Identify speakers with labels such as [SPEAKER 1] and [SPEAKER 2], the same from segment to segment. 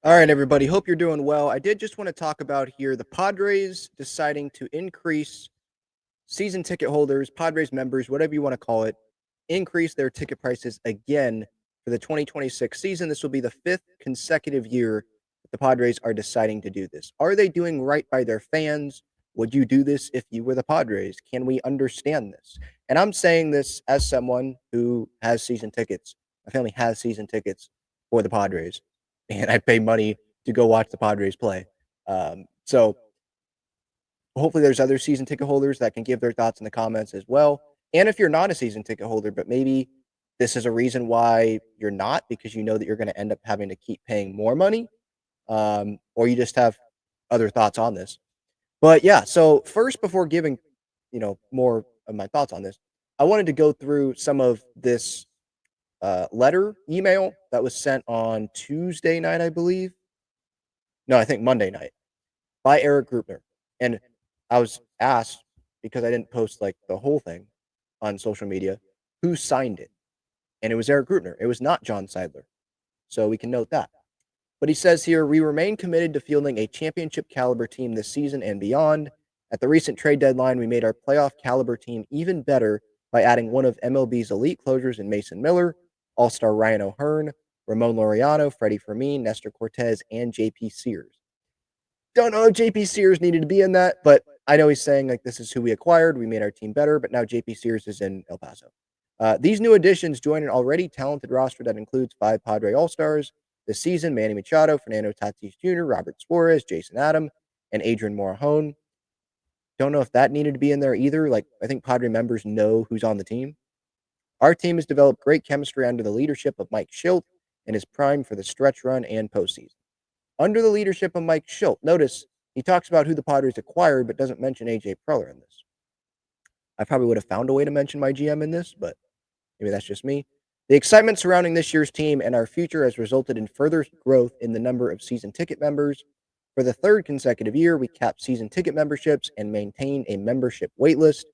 [SPEAKER 1] All right, everybody. Hope you're doing well. I did just want to talk about here the Padres deciding to increase season ticket holders, Padres members, whatever you want to call it, increase their ticket prices again for the 2026 season. This will be the fifth consecutive year that the Padres are deciding to do this. Are they doing right by their fans? Would you do this if you were the Padres? Can we understand this? And I'm saying this as someone who has season tickets. My family has season tickets for the Padres, and I pay money to go watch the Padres play. So hopefully there's other season ticket holders that can give their thoughts in the comments as well. And if you're not a season ticket holder, but maybe this is a reason why you're not because you know that you're going to end up having to keep paying more money, or you just have other thoughts on this. But yeah, so first, before giving more of my thoughts on this, I wanted to go through some of this email that was sent on Tuesday night, I believe. No, I think Monday night by Eric Grupner. And I was asked, because I didn't post like the whole thing on social media, who signed it. And it was Eric Grupner. It was not John Seidler. So we can note that. But he says here, we remain committed to fielding a championship caliber team this season and beyond. At the recent trade deadline, we made our playoff caliber team even better by adding one of MLB's elite closers in Mason Miller, All-Star Ryan O'Hearn, Ramon Laureano, Freddie Fermin, Nestor Cortez, and JP Sears. Don't know if JP Sears needed to be in that, but I know he's saying like this is who we acquired. We made our team better, but now JP Sears is in El Paso. These new additions join an already talented roster that includes 5 Padre All-Stars this season: Manny Machado, Fernando Tatis Jr., Robert Suarez, Jason Adam, and Adrian Morejon. Don't know if that needed to be in there either. Like, I think Padre members know who's on the team. Our team has developed great chemistry under the leadership of Mike Schilt and is primed for the stretch run and postseason. Under the leadership of Mike Schilt, notice he talks about who the Padres acquired, but doesn't mention AJ Preller in this. I probably would have found a way to mention my GM in this, but maybe that's just me. The excitement surrounding this year's team and our future has resulted in further growth in the number of season ticket members. For the third consecutive year, we capped season ticket memberships and maintain a membership waitlist,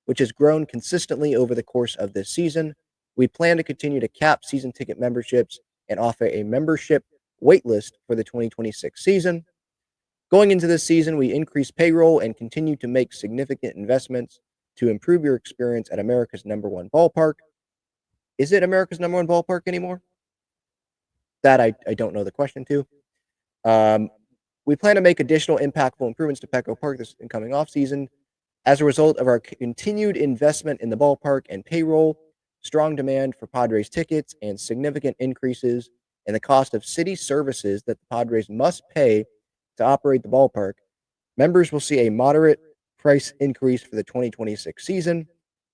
[SPEAKER 1] which has grown consistently over the course of this season. We plan to continue to cap season ticket memberships and offer a membership waitlist for the 2026 season. Going into this season, we increased payroll and continue to make significant investments to improve your experience at America's #1 ballpark. Is it America's #1 ballpark anymore? That I don't know the question to. Um, we plan to make additional impactful improvements to Petco Park this incoming offseason. As a result of our continued investment in the ballpark and payroll, strong demand for Padres tickets, and significant increases in the cost of city services that the Padres must pay to operate the ballpark, members will see a moderate price increase for the 2026 season.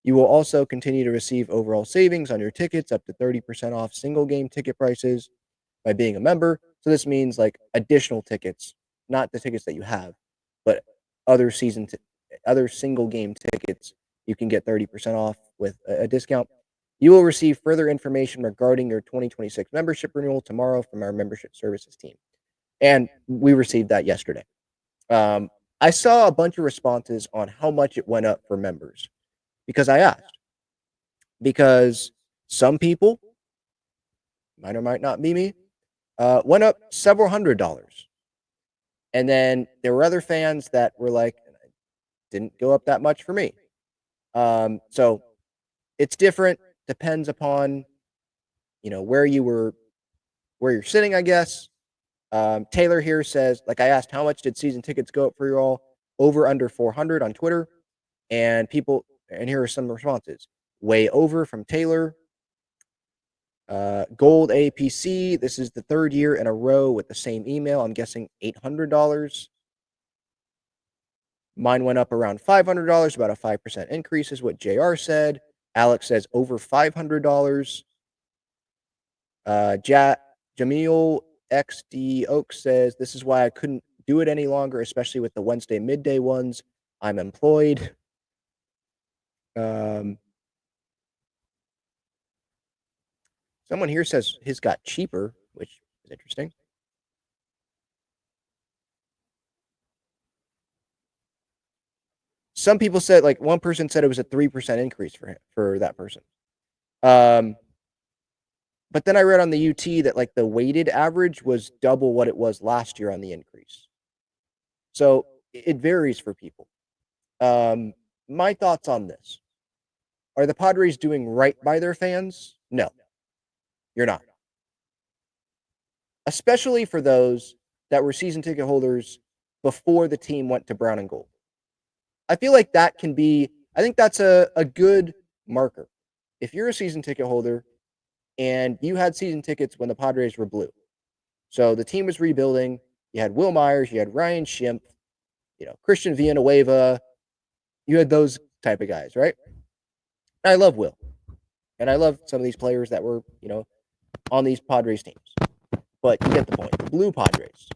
[SPEAKER 1] You will also continue to receive overall savings on your tickets, up to 30% off single game ticket prices by being a member. So this means like additional tickets, not the tickets that you have, but other other single game tickets. You can get 30% off with a discount. You will receive further information regarding your 2026 membership renewal tomorrow from our membership services team. And we received that yesterday. Um, I saw a bunch of responses on how much it went up for members because I asked. Because some people, might or might not be me, went up several $100s. And then there were other fans that were like, didn't go up that much for me. So it's different, depends upon, where you're sitting, I guess. Taylor here says, like I asked, how much did season tickets go up for you all? Over under 400 on Twitter. And here are some responses. Way over from Taylor. Gold APC. This is the third year in a row with the same email. I'm guessing $800. Mine went up around $500, about a 5% increase is what JR said. Alex says over $500. Jamil XD Oak says, this is why I couldn't do it any longer, especially with the Wednesday midday ones. I'm employed. Someone here says his got cheaper, which is interesting. Some people said, like one person said it was a 3% increase for him, for that person. But then I read on the UT that like the weighted average was double what it was last year on the increase. So it varies for people. Um, my thoughts on this: are the Padres doing right by their fans? No, you're not. Especially for those that were season ticket holders before the team went to brown and gold. I feel like that can be, I think that's a good marker. If you're a season ticket holder and you had season tickets when the Padres were blue, so the team was rebuilding, you had Will Myers, you had Ryan Schimpf, Christian Villanueva, you had those type of guys, right? I love Will, and I love some of these players that were, on these Padres teams. But you get the point. The Blue Padres.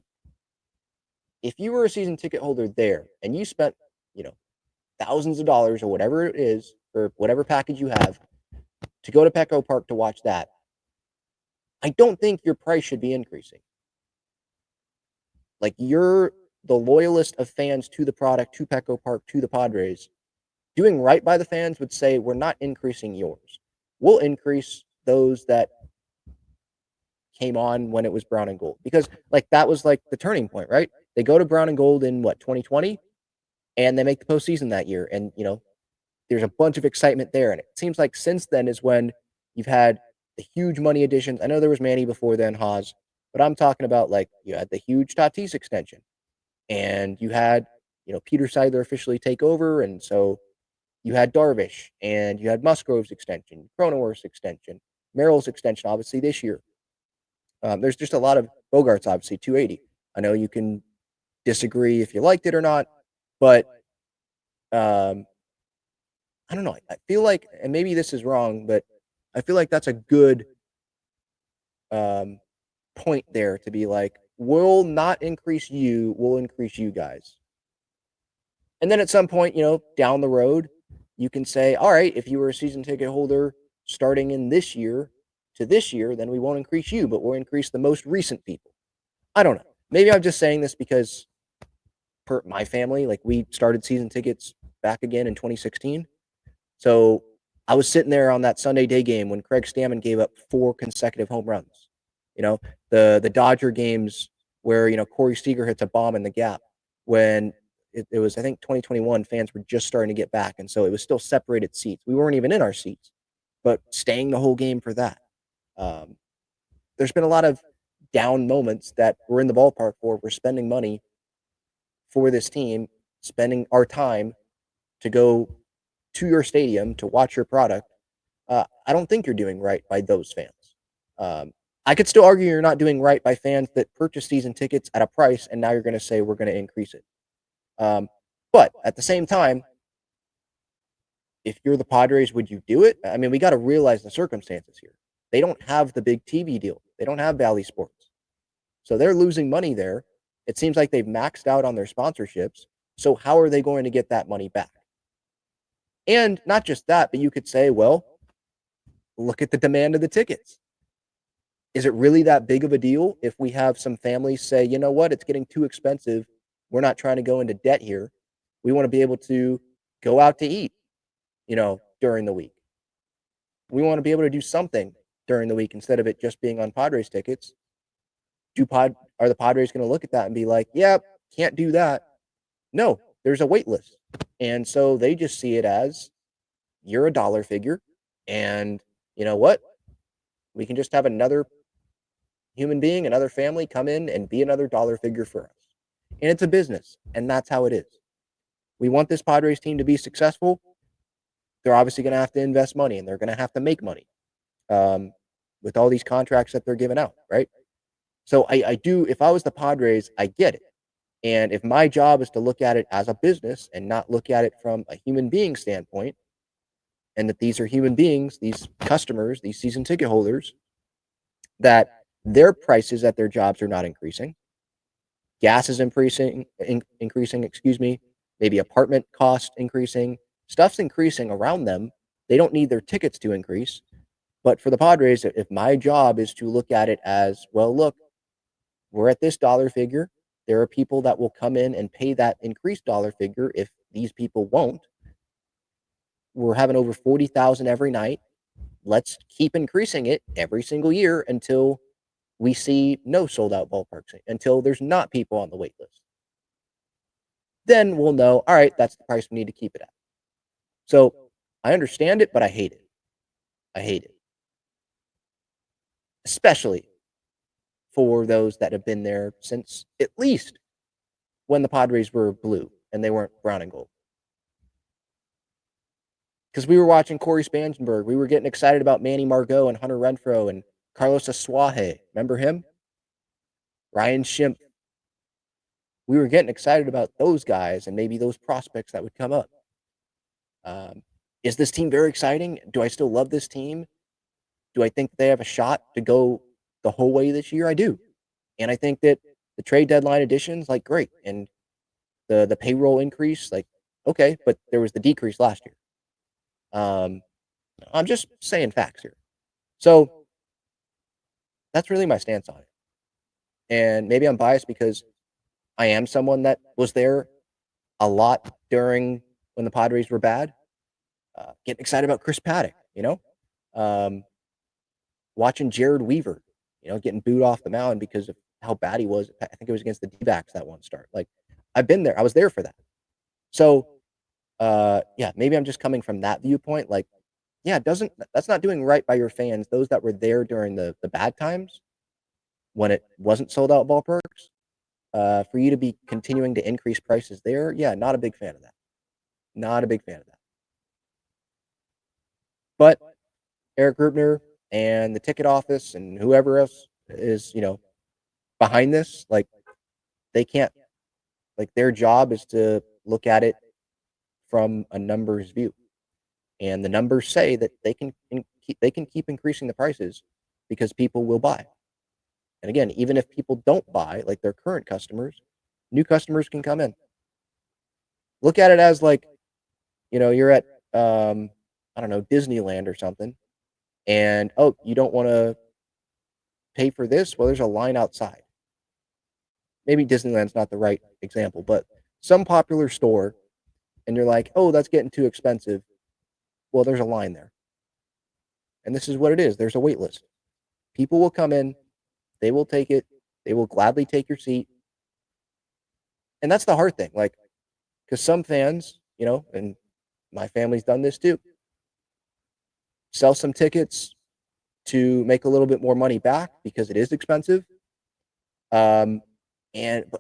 [SPEAKER 1] If you were a season ticket holder there and you spent, you know, thousands of dollars or whatever it is for whatever package you have to go to Petco Park to watch that, I don't think your price should be increasing. Like you're the loyalist of fans to the product, to Petco Park, to the Padres. Doing right by the fans would say we're not increasing yours. We'll increase those that came on when it was brown and gold because like that was like the turning point, right? They go to brown and gold in what 2020 and they make the postseason that year. And there's a bunch of excitement there. And it seems like since then is when you've had the huge money additions. I know there was Manny before then, Haas, but I'm talking about like you had the huge Tatis extension and you had, Peter Seidler officially take over. And so you had Darvish and you had Musgrove's extension, Cronenworth's extension, Merrill's extension, obviously this year. There's just a lot of Bogarts, obviously 280. I know you can disagree if you liked it or not, but um, I don't know. I feel like, and maybe this is wrong, but I feel like that's a good um, point there to be like, we'll not increase you, we'll increase you guys. And then at some point, down the road, you can say, all right, if you were a season ticket holder starting in this year to this year, then we won't increase you, but we'll increase the most recent people. I don't know. Maybe I'm just saying this because per my family, like we started season tickets back again in 2016. So I was sitting there on that Sunday day game when Craig Stammen gave up 4 consecutive home runs. You know, the Dodger games where, Corey Seager hits a bomb in the gap when it was, I think, 2021, fans were just starting to get back. And so it was still separated seats. We weren't even in our seats, but staying the whole game for that. Um, there's been a lot of down moments that we're in the ballpark for. We're spending money for this team, spending our time to go to your stadium to watch your product. I don't think you're doing right by those fans. I could still argue you're not doing right by fans that purchase season tickets at a price and now you're going to say we're going to increase it. But at the same time, if you're the Padres, would you do it? I mean, we got to realize the circumstances here. They don't have the big TV deal. They don't have Valley Sports. So they're losing money there. It seems like they've maxed out on their sponsorships. So how are they going to get that money back? And not just that, but you could say, well, look at the demand of the tickets. Is it really that big of a deal if we have some families say, you know what, it's getting too expensive. We're not trying to go into debt here. We want to be able to go out to eat, during the week. We want to be able to do something during the week instead of it just being on Padres tickets. Are the Padres going to look at that and be like, yeah, can't do that? No, there's a wait list. And so they just see it as you're a dollar figure. And you know what? We can just have another human being, another family come in and be another dollar figure for us. And it's a business. And that's how it is. We want this Padres team to be successful. They're obviously going to have to invest money and they're going to have to make money with all these contracts that they're giving out, right? So I do, if I was the Padres, I get it. And if my job is to look at it as a business and not look at it from a human being standpoint, and that these are human beings, these customers, these season ticket holders, that their prices at their jobs are not increasing. Gas is increasing, excuse me, maybe apartment cost increasing, stuff's increasing around them. They don't need their tickets to increase. But for the Padres, if my job is to look at it as, well, look, we're at this dollar figure. There are people that will come in and pay that increased dollar figure if these people won't. We're having over 40,000 every night. let's keep increasing it every single year until we see no sold out ballparks, until there's not people on the wait list. Then we'll know, all right, that's the price we need to keep it at. So I understand it, but I hate it. I hate it, especially for those that have been there since at least when the Padres were blue and they weren't brown and gold. Because we were watching Corey Spangenberg. We were getting excited about Manny Margot and Hunter Renfroe and Carlos Asuaje. Remember him? Ryan Schimpf. We were getting excited about those guys and maybe those prospects that would come up. Um, is this team very exciting? Do I still love this team? Do I think they have a shot to go the whole way this year? I do. And I think that the trade deadline additions, like, great. And the payroll increase, like, okay, but there was the decrease last year. I'm just saying facts here. So that's really my stance on it. And maybe I'm biased because I am someone that was there a lot during when the Padres were bad. Getting excited about Chris Paddock, um, watching Jared Weaver, getting booed off the mound because of how bad he was. I think it was against the D-backs that one start. Like, I've been there. I was there for that. So, yeah, maybe I'm just coming from that viewpoint. Like, yeah, that's not doing right by your fans, those that were there during the bad times when it wasn't sold out ballparks. For you to be continuing to increase prices there, yeah, not a big fan of that. Not a big fan of that. But Eric Grubner and the ticket office and whoever else is, behind this, like, they can't, like, their job is to look at it from a numbers view. And the numbers say that they can keep increasing the prices because people will buy. And again, even if people don't buy, like their current customers, new customers can come in. Look at it as like, you're at I don't know, Disneyland or something, and oh, you don't want to pay for this? Well, there's a line outside. Maybe Disneyland's not the right example, but some popular store, and you're like, oh, that's getting too expensive. Well, there's a line there. And this is what it is. There's a wait list. People will come in, they will take it, they will gladly take your seat. And that's the hard thing. Like, because some fans, and my family's done this too, sell some tickets to make a little bit more money back because it is expensive. Um,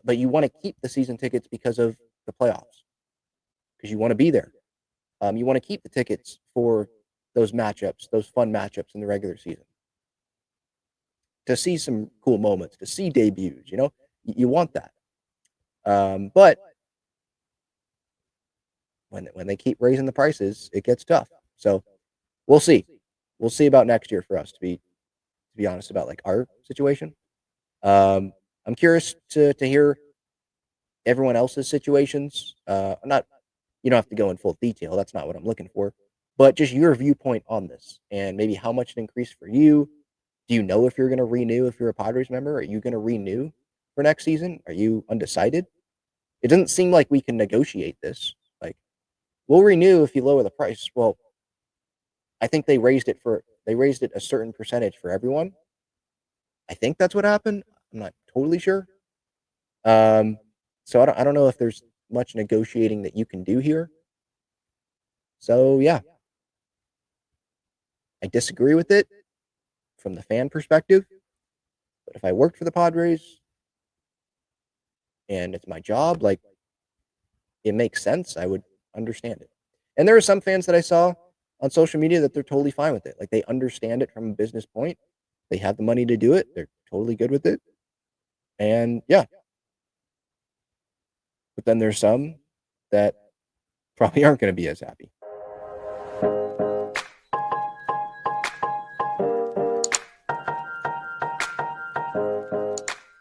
[SPEAKER 1] but you want to keep the season tickets because of the playoffs, because you want to be there. You want to keep the tickets for those matchups, those fun matchups in the regular season, to see some cool moments, to see debuts. You want that. But when they keep raising the prices, it gets tough. So we'll see. We'll see about next year for us, to be honest, about like our situation. I'm curious to hear everyone else's situations. I'm not You don't have to go in full detail. That's not what I'm looking for. But just your viewpoint on this and maybe how much it increased for you. Do you know if you're going to renew if you're a Padres member? Are you going to renew for next season? Are you undecided? It doesn't seem like we can negotiate this. Like, we'll renew if you lower the price. Well, I think they raised it a certain percentage for everyone. I think that's what happened. I'm not totally sure. Um, so I don't know if there's much negotiating that you can do here. So yeah, I disagree with it from the fan perspective. But if I worked for the Padres and it's my job, like, it makes sense, I would understand it. And there are some fans that I saw on social media that they're totally fine with it. Like, they understand it from a business point. They have the money to do it. They're totally good with it. And yeah, but then there's some that probably aren't going to be as happy.